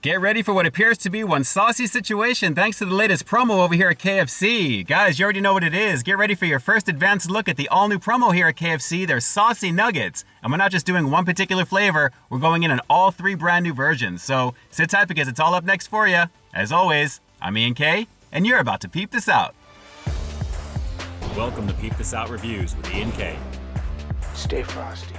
Get ready for what appears to be one saucy situation thanks to the latest promo over here at KFC. Guys, you already know what it is. Get ready for your first advanced look at the all-new promo here at KFC. They're saucy nuggets. And we're not just doing one particular flavor, we're going in on all three brand new versions. So sit tight because it's all up next for you. As always, I'm Ian K, and you're about to peep this out. Welcome to Peep This Out Reviews with Ian K. Stay frosty.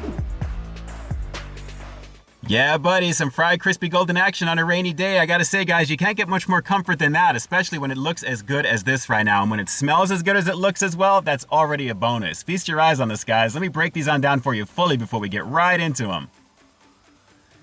Yeah, buddy, some fried crispy golden action on a rainy day. I gotta say, guys, you can't get much more comfort than that, especially when it looks as good as this right now. And when it smells as good as it looks as well, that's already a bonus. Feast your eyes on this, guys. Let me break these on down for you fully before we get right into them.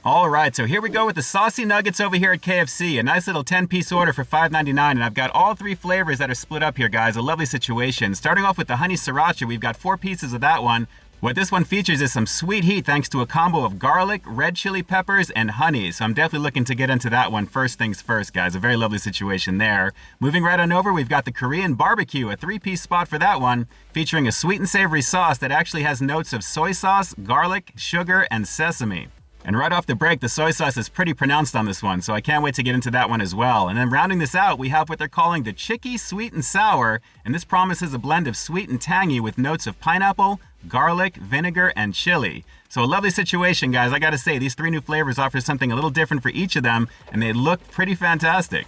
All right, so here we go with the saucy nuggets over here at KFC. A nice little 10-piece order for $5.99, and I've got all three flavors that are split up here, guys. A lovely situation. Starting off with the honey sriracha, we've got 4 pieces of that one. What this one features is some sweet heat thanks to a combo of garlic, red chili peppers, and honey. So I'm definitely looking to get into that one first things first, guys. A very lovely situation there. Moving right on over, we've got the Korean barbecue, a 3-piece spot for that one, featuring a sweet and savory sauce that actually has notes of soy sauce, garlic, sugar, and sesame. And right off the break, the soy sauce is pretty pronounced on this one, so I can't wait to get into that one as well. And then rounding this out, we have what they're calling the Chicky Sweet and Sour, and this promises a blend of sweet and tangy with notes of pineapple, garlic, vinegar, and chili. So a lovely situation, guys. I gotta say, these 3 new flavors offer something a little different for each of them, and they look pretty fantastic.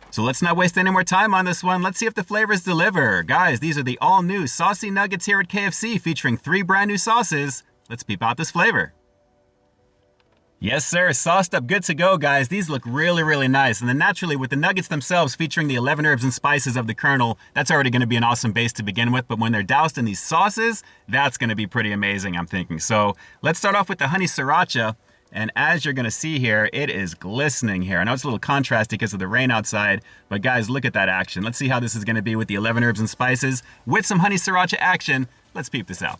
So let's not waste any more time on this one. Let's see if the flavors deliver. Guys, these are the all-new saucy nuggets here at KFC, featuring 3 brand new sauces. Let's peep out this flavor. Yes, sir. Sauced up, good to go, guys. These look really, really nice. And then naturally, with the nuggets themselves featuring the 11 herbs and spices of the Colonel, that's already going to be an awesome base to begin with. But when they're doused in these sauces, that's going to be pretty amazing, I'm thinking. So let's start off with the honey sriracha. And as you're going to see here, it is glistening here. I know it's a little contrasty because of the rain outside, but guys, look at that action. Let's see how this is going to be with the 11 herbs and spices with some honey sriracha action. Let's peep this out.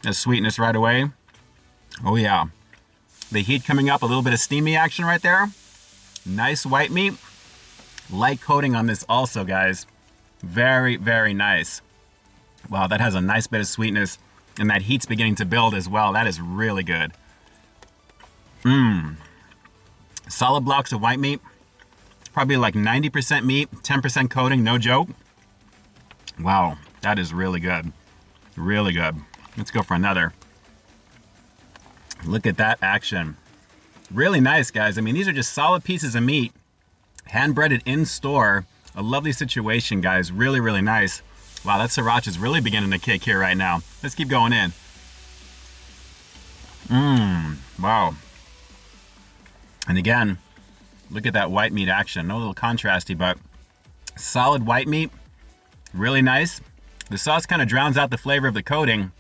The sweetness right away. Oh yeah. The heat coming up, a little bit of steamy action right there. Nice white meat. Light coating on this also, guys. Very, very nice. Wow, that has a nice bit of sweetness, and that heat's beginning to build as well. That is really good. Solid blocks of white meat. Probably like 90% meat, 10% coating, no joke. Wow, that is really good. Really good. Let's go for another. Look at that action. Really nice, guys. I mean, these are just solid pieces of meat, hand-breaded in store. A lovely situation, guys. Really, really nice. Wow, that sriracha is really beginning to kick here right now. Let's keep going in. Wow. And again, look at that white meat action. No little contrasty, but solid white meat. Really nice. The sauce kind of drowns out the flavor of the coating,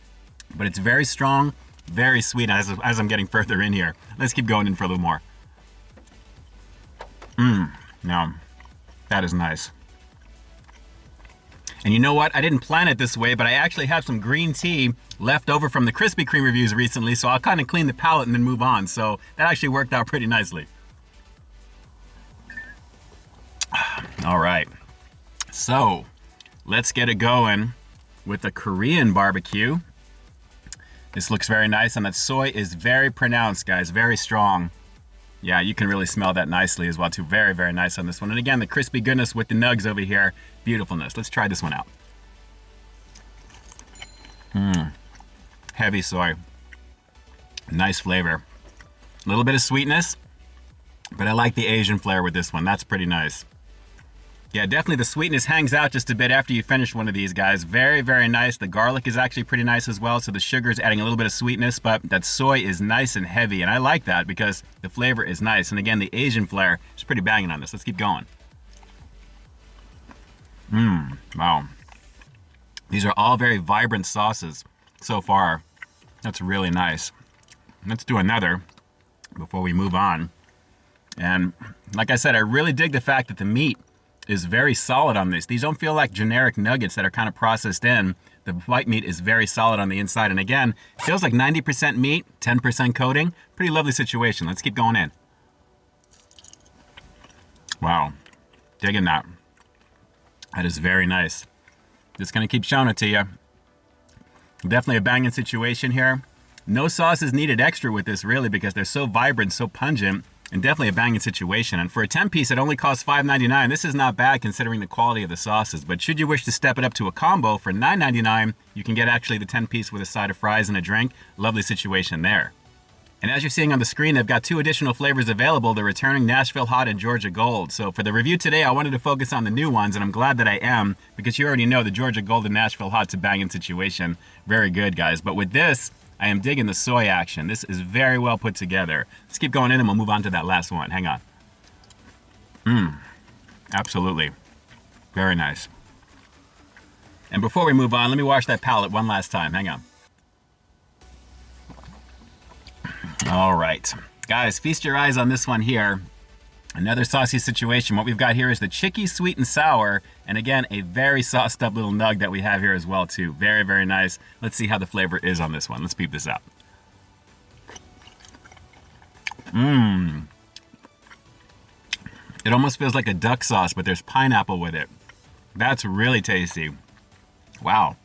but it's very strong, very sweet as I'm getting further in here. Let's keep going in for a little more. Now, that is nice. And you know what? I didn't plan it this way, but I actually have some green tea left over from the Krispy Kreme reviews recently, so I'll kind of clean the palate and then move on. So that actually worked out pretty nicely. All right. So let's get it going with the Korean barbecue. This looks very nice, and that soy is very pronounced, guys, very strong. Yeah, you can really smell that nicely as well, too. Very, very nice on this one. And again, the crispy goodness with the nugs over here, beautifulness. Let's try this one out. Heavy soy. Nice flavor. A little bit of sweetness, but I like the Asian flair with this one. That's pretty nice. Yeah, definitely the sweetness hangs out just a bit after you finish one of these, guys. Very, very nice. The garlic is actually pretty nice as well, so the sugar is adding a little bit of sweetness, but that soy is nice and heavy, and I like that because the flavor is nice. And again, the Asian flair is pretty banging on this. Let's keep going. Wow. These are all very vibrant sauces so far. That's really nice. Let's do another before we move on. And like I said, I really dig the fact that the meat is very solid on this. These don't feel like generic nuggets that are kind of processed in. The white meat is very solid on the inside. And again, feels like 90% meat, 10% coating. Pretty lovely situation. Let's keep going in. Wow. Digging that. That is very nice. Just gonna keep showing it to you. Definitely a banging situation here. No sauce is needed extra with this really because they're so vibrant, so pungent, and definitely a banging situation. And for a 10-piece, it only costs $5.99. This is not bad considering the quality of the sauces. But should you wish to step it up to a combo for $9.99, you can get actually the 10-piece with a side of fries and a drink. Lovely situation there. And as you're seeing on the screen, they've got 2 additional flavors available, the returning Nashville Hot and Georgia Gold. So for the review today, I wanted to focus on the new ones, and I'm glad that I am, because you already know the Georgia Gold and Nashville Hot's a banging situation. Very good, guys. But with this, I am digging the soy action. This is very well put together. Let's keep going in and we'll move on to that last one. Hang on. Absolutely. Very nice. And before we move on, let me wash that palate one last time. Hang on. All right. Guys, feast your eyes on this one here. Another saucy situation. What we've got here is the Chicky Sweet and Sour. And again, a very sauced up little nug that we have here as well too. Very, very nice. Let's see how the flavor is on this one. Let's peep this out. It almost feels like a duck sauce, but there's pineapple with it. That's really tasty. Wow.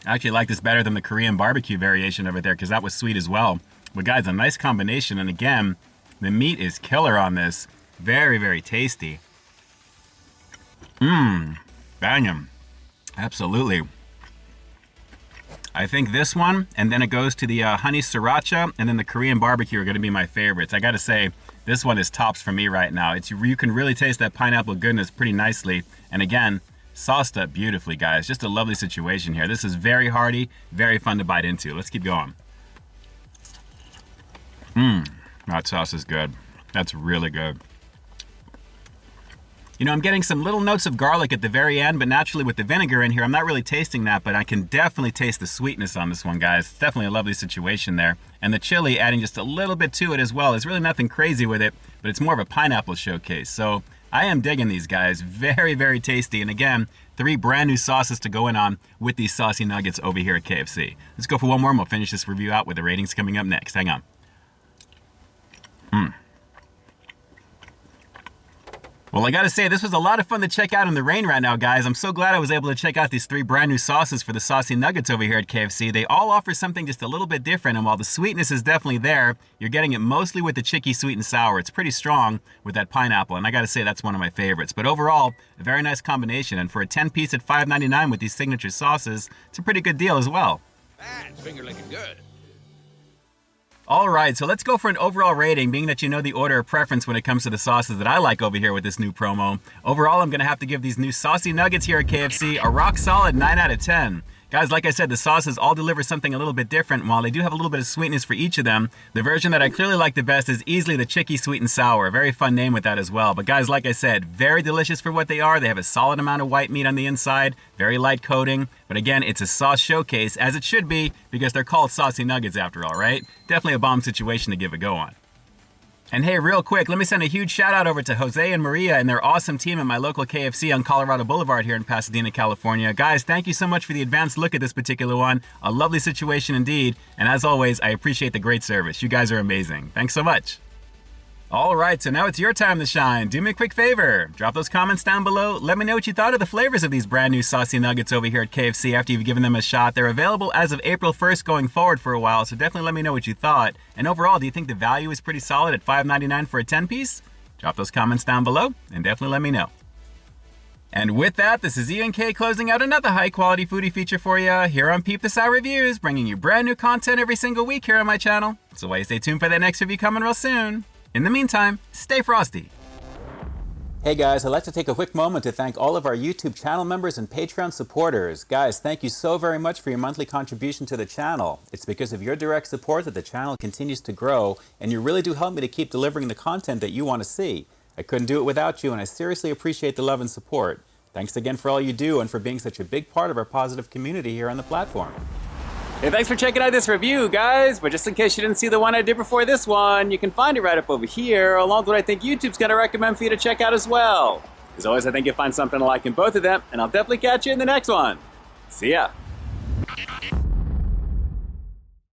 I actually like this better than the Korean barbecue variation over there because that was sweet as well. But guys, a nice combination. And again, the meat is killer on this. Very, very tasty. Banging. Absolutely. I think this one, and then it goes to the honey sriracha, and then the Korean barbecue are going to be my favorites. I got to say, this one is tops for me right now. You can really taste that pineapple goodness pretty nicely. And again, sauced up beautifully, guys. Just a lovely situation here. This is very hearty, very fun to bite into. Let's keep going. That sauce is good. That's really good. You know, I'm getting some little notes of garlic at the very end, but naturally with the vinegar in here, I'm not really tasting that, but I can definitely taste the sweetness on this one, guys. It's definitely a lovely situation there. And the chili, adding just a little bit to it as well. There's really nothing crazy with it, but it's more of a pineapple showcase. So I am digging these, guys. Very, very tasty. And again, 3 brand new sauces to go in on with these saucy nuggets over here at KFC. Let's go for one more and we'll finish this review out with the ratings coming up next. Hang on. Well, I gotta say, this was a lot of fun to check out in the rain right now, guys. I'm so glad I was able to check out these 3 brand new sauces for the saucy nuggets over here at KFC. They all offer something just a little bit different, and while the sweetness is definitely there, you're getting it mostly with the Chicky Sweet and Sour. It's pretty strong with that pineapple, and I gotta say, that's one of my favorites. But overall, a very nice combination, and for a 10-piece at $5.99 with these signature sauces, it's a pretty good deal as well. That's finger licking good. All right, so let's go for an overall rating, being that you know the order of preference when it comes to the sauces that I like over here with this new promo. Overall, I'm gonna have to give these new saucy nuggets here at KFC a rock solid 9 out of 10. Guys, like I said, the sauces all deliver something a little bit different. And while they do have a little bit of sweetness for each of them, the version that I clearly like the best is easily the Chicky Sweet and Sour. A very fun name with that as well. But guys, like I said, very delicious for what they are. They have a solid amount of white meat on the inside, very light coating. But again, it's a sauce showcase, as it should be, because they're called saucy nuggets after all, right? Definitely a bomb situation to give a go on. And hey, real quick, let me send a huge shout out over to Jose and Maria and their awesome team at my local KFC on Colorado Boulevard here in Pasadena, California. Guys, thank you so much for the advanced look at this particular one. A lovely situation indeed. And as always, I appreciate the great service. You guys are amazing. Thanks so much. All right, so now it's your time to shine. Do me a quick favor. Drop those comments down below. Let me know what you thought of the flavors of these brand new saucy nuggets over here at KFC after you've given them a shot. They're available as of April 1st going forward for a while, so definitely let me know what you thought. And overall, do you think the value is pretty solid at $5.99 for a 10-piece? Drop those comments down below and definitely let me know. And with that, this is Ian K closing out another high-quality foodie feature for you here on Peep This Out Reviews, bringing you brand new content every single week here on my channel. So why stay tuned for that next review coming real soon. In the meantime, stay frosty. Hey guys, I'd like to take a quick moment to thank all of our YouTube channel members and Patreon supporters. Guys, thank you so very much for your monthly contribution to the channel. It's because of your direct support that the channel continues to grow, and you really do help me to keep delivering the content that you want to see. I couldn't do it without you, and I seriously appreciate the love and support. Thanks again for all you do and for being such a big part of our positive community here on the platform. Hey, thanks for checking out this review, guys. But just in case you didn't see the one I did before this one, you can find it right up over here, along with what I think YouTube's going to recommend for you to check out as well. As always, I think you'll find something to like in both of them, and I'll definitely catch you in the next one. See ya.